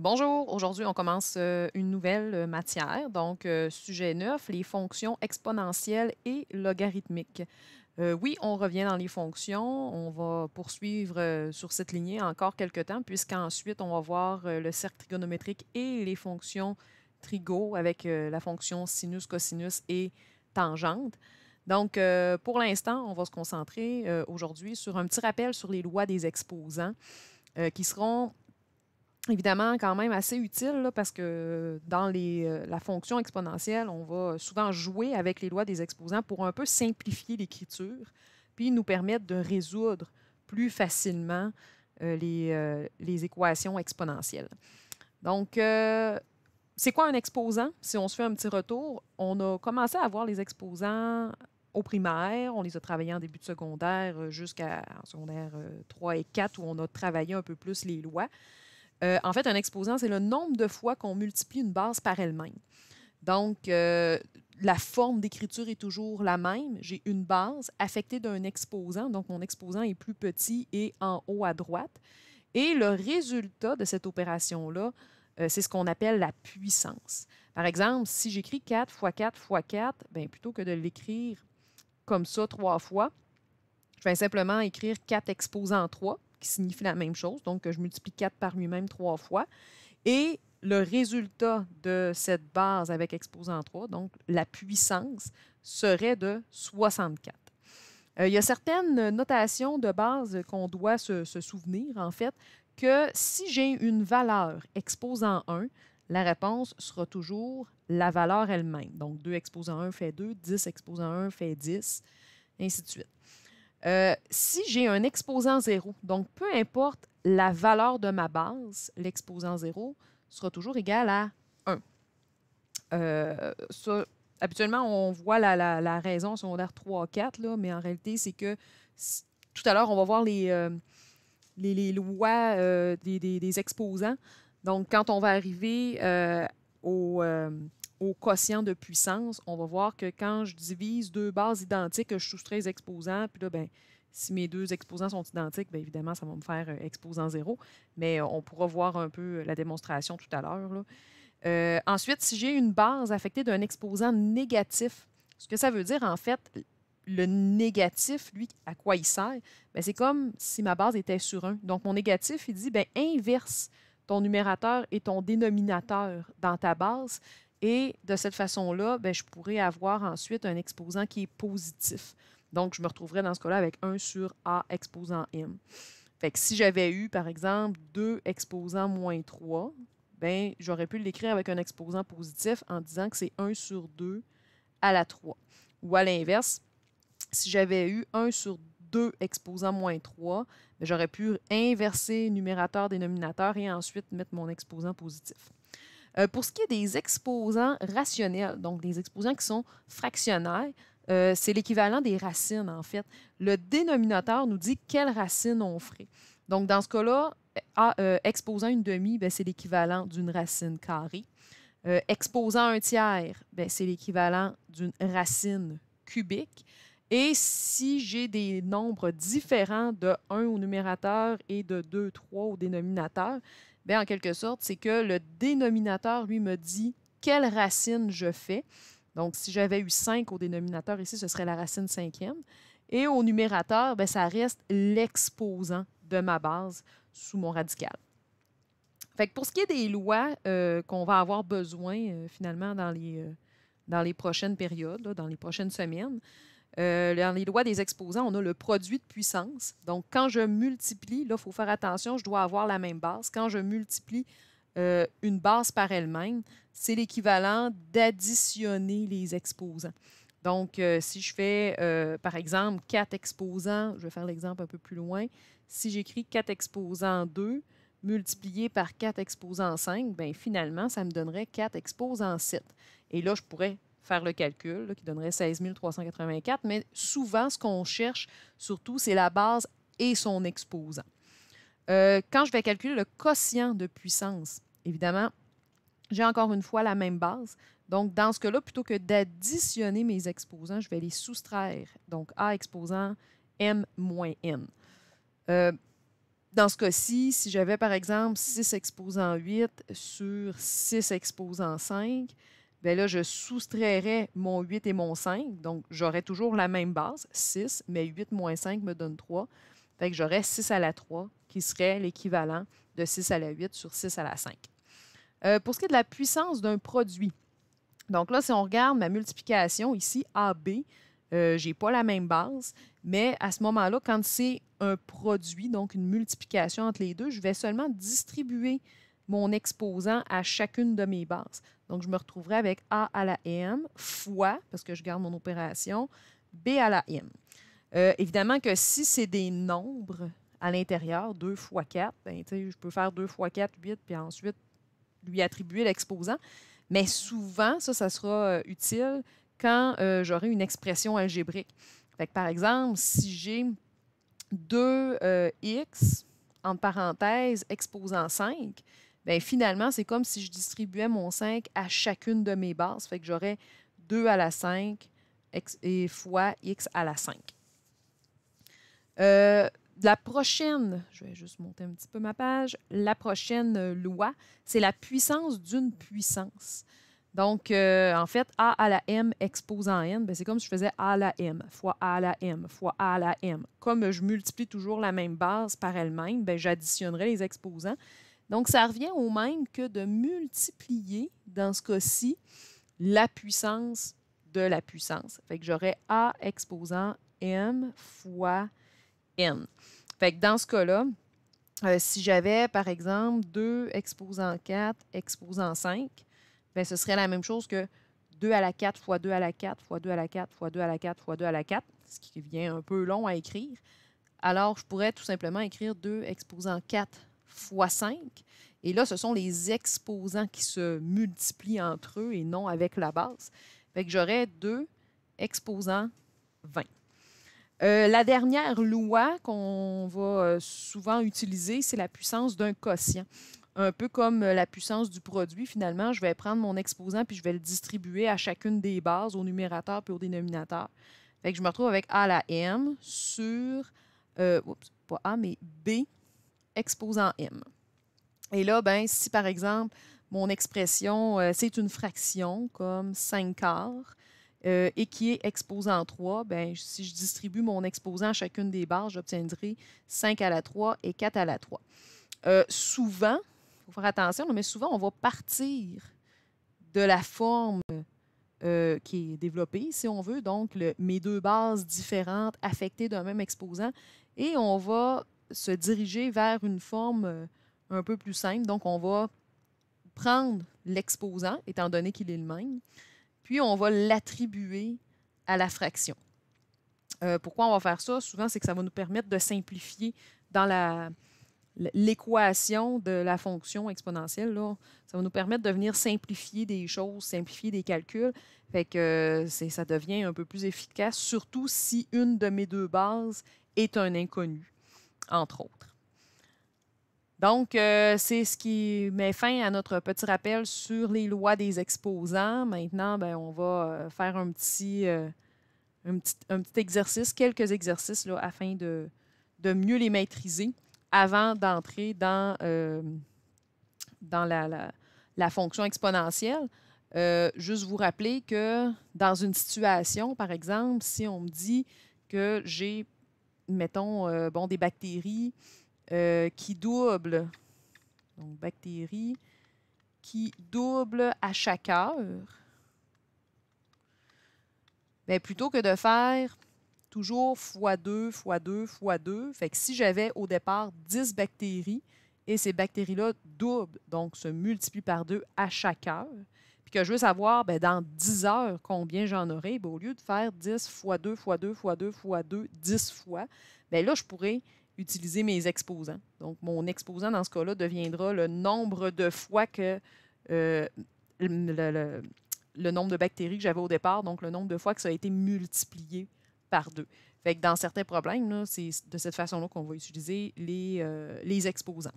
Bonjour, aujourd'hui on commence une nouvelle matière, donc sujet 9, les fonctions exponentielles et logarithmiques. Oui, on revient dans les fonctions, on va poursuivre sur cette lignée encore quelques temps, puisqu'ensuite on va voir le cercle trigonométrique et les fonctions trigo avec la fonction sinus, cosinus et tangente. Donc, pour l'instant, on va se concentrer aujourd'hui sur un petit rappel sur les lois des exposants qui seront évidemment quand même assez utiles là, parce que dans la fonction exponentielle, on va souvent jouer avec les lois des exposants pour un peu simplifier l'écriture, puis nous permettre de résoudre plus facilement les équations exponentielles. Donc, c'est quoi un exposant? Si on se fait un petit retour, on a commencé à voir les exposants au primaire, on les a travaillés en début de secondaire jusqu'à secondaire 3 et 4 où on a travaillé un peu plus les lois. En fait, un exposant, c'est le nombre de fois qu'on multiplie une base par elle-même. Donc, la forme d'écriture est toujours la même. J'ai une base affectée d'un exposant. Donc, mon exposant est plus petit et en haut à droite. Et le résultat de cette opération-là, c'est ce qu'on appelle la puissance. Par exemple, si j'écris 4 fois 4 fois 4, bien, plutôt que de l'écrire comme ça 3 fois, je vais simplement écrire 4 exposant 3, qui signifie la même chose. Donc, je multiplie 4 par lui-même 3 fois. Et le résultat de cette base avec exposant 3, donc la puissance, serait de 64. Il y a certaines notations de base qu'on doit se souvenir, en fait, que si j'ai une valeur exposant 1, la réponse sera toujours la valeur elle-même. Donc, 2 exposant 1 fait 2, 10 exposant 1 fait 10, ainsi de suite. Si j'ai un exposant 0, donc peu importe la valeur de ma base, l'exposant 0 sera toujours égal à 1. Ça, habituellement, on voit la raison secondaire 3, 4, là, mais en réalité, c'est que tout à l'heure, on va voir les lois des exposants. Donc, quand on va arriver au quotient de puissance, on va voir que quand je divise deux bases identiques, je soustrais les exposants, puis là, ben, si mes deux exposants sont identiques, bien évidemment, ça va me faire exposant 0, mais on pourra voir un peu la démonstration tout à l'heure. Ensuite, si j'ai une base affectée d'un exposant négatif, ce que ça veut dire, en fait, le négatif, lui, à quoi il sert? Bien, c'est comme si ma base était sur 1. Donc, mon négatif, il dit, bien, inverse ton numérateur et ton dénominateur dans ta base. Et de cette façon-là, bien, je pourrais avoir ensuite un exposant qui est positif. Donc, je me retrouverais dans ce cas-là avec 1 sur A exposant M. Fait que si j'avais eu, par exemple, 2 exposant moins 3, ben, j'aurais pu l'écrire avec un exposant positif en disant que c'est 1 sur 2 à la 3. Ou à l'inverse, si j'avais eu 1 sur 2 exposant moins 3, ben, j'aurais pu inverser numérateur-dénominateur et ensuite mettre mon exposant positif. Pour ce qui est des exposants rationnels, donc des exposants qui sont fractionnaires, c'est l'équivalent des racines, en fait. Le dénominateur nous dit quelle racine on ferait. Donc, dans ce cas-là, exposant une demi, ben, c'est l'équivalent d'une racine carrée. Exposant un tiers, ben, c'est l'équivalent d'une racine cubique. Et si j'ai des nombres différents de 1 au numérateur et de 2, 3 au dénominateur, bien, en quelque sorte, c'est que le dénominateur, lui, me dit quelle racine je fais. Donc, si j'avais eu 5 au dénominateur ici, ce serait la racine cinquième. Et au numérateur, bien, ça reste l'exposant de ma base sous mon radical. Fait que pour ce qui est des lois qu'on va avoir besoin finalement dans les prochaines périodes, là, dans les prochaines semaines, dans les lois des exposants, on a le produit de puissance. Donc, quand je multiplie, là, il faut faire attention, je dois avoir la même base. Quand je multiplie une base par elle-même, c'est l'équivalent d'additionner les exposants. Donc, si je fais, par exemple, 4 exposants, je vais faire l'exemple un peu plus loin. Si j'écris 4 exposants 2 multiplié par 4 exposants 5, bien, finalement, ça me donnerait 4 exposants 7. Et là, je pourrais faire le calcul, là, qui donnerait 16 384, mais souvent, ce qu'on cherche, surtout, c'est la base et son exposant. Quand je vais calculer le quotient de puissance, évidemment, j'ai encore une fois la même base. Donc, dans ce cas-là, plutôt que d'additionner mes exposants, je vais les soustraire. Donc, A exposant M moins N. Dans ce cas-ci, si j'avais par exemple 6 exposant 8 sur 6 exposant 5, bien là, je soustrairais mon 8 et mon 5. Donc, j'aurais toujours la même base, 6, mais 8 moins 5 me donne 3. Fait que j'aurais 6 à la 3, qui serait l'équivalent de 6 à la 8 sur 6 à la 5. Pour ce qui est de la puissance d'un produit, donc là, si on regarde ma multiplication ici, AB, je n'ai pas la même base, mais à ce moment-là, quand c'est un produit, donc une multiplication entre les deux, je vais seulement distribuer mon exposant à chacune de mes bases. Donc, je me retrouverai avec A à la M fois, parce que je garde mon opération, B à la M. Évidemment que si c'est des nombres à l'intérieur, 2 fois 4, ben, je peux faire 2 fois 4, 8, puis ensuite lui attribuer l'exposant. Mais souvent, ça sera utile quand j'aurai une expression algébrique. Fait que, par exemple, si j'ai 2x, entre parenthèses, exposant 5, bien, finalement, c'est comme si je distribuais mon 5 à chacune de mes bases. Fait que j'aurais 2 à la 5 et fois x à la 5. La prochaine, je vais juste monter un petit peu ma page, la prochaine loi, c'est la puissance d'une puissance. Donc, en fait, A à la M exposant N, c'est comme si je faisais A à la M fois A à la M fois A à la M. Comme je multiplie toujours la même base par elle-même, j'additionnerai les exposants. Donc, ça revient au même que de multiplier, dans ce cas-ci, la puissance de la puissance. Fait que j'aurais A exposant M fois N. Fait que dans ce cas-là, si j'avais, par exemple, 2 exposant 4 exposant 5, bien, ce serait la même chose que 2 à la 4 fois 2 à la 4 fois 2 à la 4 fois 2 à la 4 fois 2 à la 4, ce qui vient un peu long à écrire. Alors, je pourrais tout simplement écrire 2 exposant 4 fois 5. Et là, ce sont les exposants qui se multiplient entre eux et non avec la base. Fait que j'aurais 2 exposant 20. La dernière loi qu'on va souvent utiliser, c'est la puissance d'un quotient. Un peu comme la puissance du produit, finalement, je vais prendre mon exposant puis je vais le distribuer à chacune des bases, au numérateur puis au dénominateur. Fait que je me retrouve avec A à la M sur, pas A, mais B exposant M. Et là, ben, si par exemple, mon expression, c'est une fraction comme 5 quarts, et qui est exposant 3, bien, si je distribue mon exposant à chacune des barres, j'obtiendrai 5 à la 3 et 4 à la 3. Souvent, il faut faire attention, mais souvent, on va partir de la forme qui est développée, si on veut, donc mes deux bases différentes affectées d'un même exposant, et on va se diriger vers une forme un peu plus simple. Donc, on va prendre l'exposant, étant donné qu'il est le même, puis on va l'attribuer à la fraction. Pourquoi on va faire ça? Souvent, c'est que ça va nous permettre de simplifier dans l'équation de la fonction exponentielle. Là. Ça va nous permettre de venir simplifier des choses, simplifier des calculs. Fait que ça devient un peu plus efficace, surtout si une de mes deux bases est un inconnu, entre autres. Donc, c'est ce qui met fin à notre petit rappel sur les lois des exposants. Maintenant, bien, on va faire un petit exercice, quelques exercices là, afin de mieux les maîtriser avant d'entrer dans la fonction exponentielle. Juste vous rappeler que dans une situation, par exemple, si on me dit que j'ai, mettons, des bactéries qui doublent, donc bactéries qui doublent à chaque heure, bien, plutôt que de faire toujours x2, x2, x2, fait que si j'avais au départ 10 bactéries et ces bactéries-là doublent, donc se multiplient par 2 à chaque heure, puis que je veux savoir bien, dans 10 heures combien j'en aurai, bien, au lieu de faire 10 x 2, x 2, x 2, x 2, 10 fois, bien là, je pourrais utiliser mes exposants. Donc, mon exposant, dans ce cas-là, deviendra le nombre de fois que le nombre de bactéries que j'avais au départ, donc le nombre de fois que ça a été multiplié par 2. Fait que dans certains problèmes, c'est de cette façon-là qu'on va utiliser les exposants.